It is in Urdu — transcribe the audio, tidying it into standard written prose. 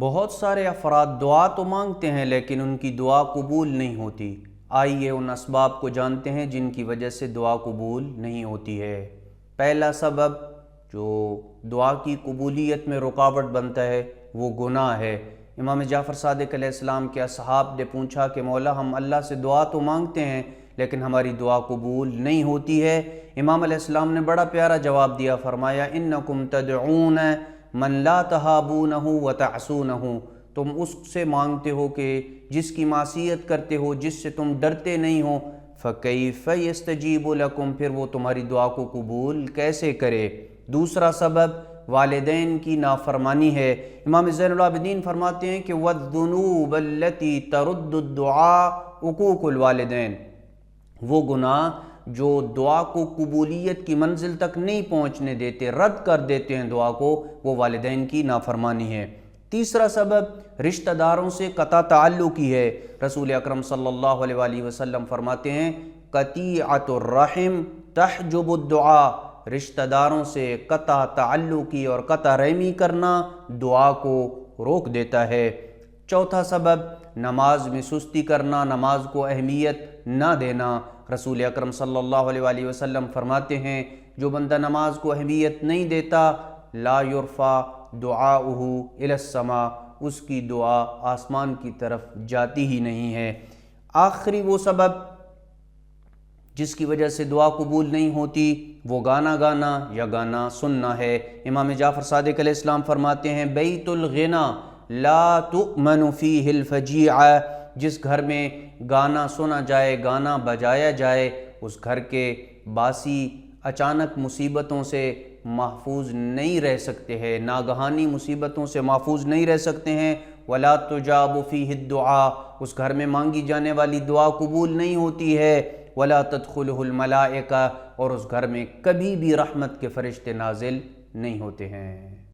بہت سارے افراد دعا تو مانگتے ہیں لیکن ان کی دعا قبول نہیں ہوتی۔ آئیے ان اسباب کو جانتے ہیں جن کی وجہ سے دعا قبول نہیں ہوتی ہے۔ پہلا سبب جو دعا کی قبولیت میں رکاوٹ بنتا ہے وہ گناہ ہے۔ امام جعفر صادق علیہ السلام کے اصحاب نے پوچھا کہ مولا ہم اللہ سے دعا تو مانگتے ہیں لیکن ہماری دعا قبول نہیں ہوتی ہے۔ امام علیہ السلام نے بڑا پیارا جواب دیا، فرمایا انکم تدعون من لا تہابونہ وتعصونہ، تم اس سے مانگتے ہو کہ جس کی معصیت کرتے ہو، جس سے تم ڈرتے نہیں ہو، فکیف یستجیب لکم، پھر وہ تمہاری دعا کو قبول کیسے کرے۔ دوسرا سبب والدین کی نافرمانی ہے۔ امام زین العابدین فرماتے ہیں کہ وَالذُّنُوبَ الَّتِي تَرُدُّ الدُّعَاء عُقُوقُ الْوَالِدَيْن، وہ گناہ جو دعا کو قبولیت کی منزل تک نہیں پہنچنے دیتے، رد کر دیتے ہیں دعا کو، وہ والدین کی نافرمانی ہے۔ تیسرا سبب رشتہ داروں سے قطع تعلقی ہے۔ رسول اکرم صلی اللہ علیہ وآلہ وسلم فرماتے ہیں قطیعۃ الرحم تحجب الدعاء، رشتہ داروں سے قطع تعلقی اور قطع رحمی کرنا دعا کو روک دیتا ہے۔ چوتھا سبب نماز میں سستی کرنا، نماز کو اہمیت نہ دینا۔ رسول اکرم صلی اللہ علیہ وآلہ وسلم فرماتے ہیں جو بندہ نماز کو اہمیت نہیں دیتا لا یرفع دعاؤہ الی السماء، اس کی دعا آسمان کی طرف جاتی ہی نہیں ہے۔ آخری وہ سبب جس کی وجہ سے دعا قبول نہیں ہوتی وہ گانا گانا یا گانا سننا ہے۔ امام جعفر صادق علیہ السلام فرماتے ہیں بیت الغنا لا تؤمن فیہ الفجیعہ، جس گھر میں گانا سنا جائے، گانا بجایا جائے، اس گھر کے باسی اچانک مصیبتوں سے محفوظ نہیں رہ سکتے ہیں، ناگہانی مصیبتوں سے محفوظ نہیں رہ سکتے ہیں۔ ولا تجاب فیہ الدعاء، اس گھر میں مانگی جانے والی دعا قبول نہیں ہوتی ہے۔ ولا تدخلہ الملائکہ، اور اس گھر میں کبھی بھی رحمت کے فرشتے نازل نہیں ہوتے ہیں۔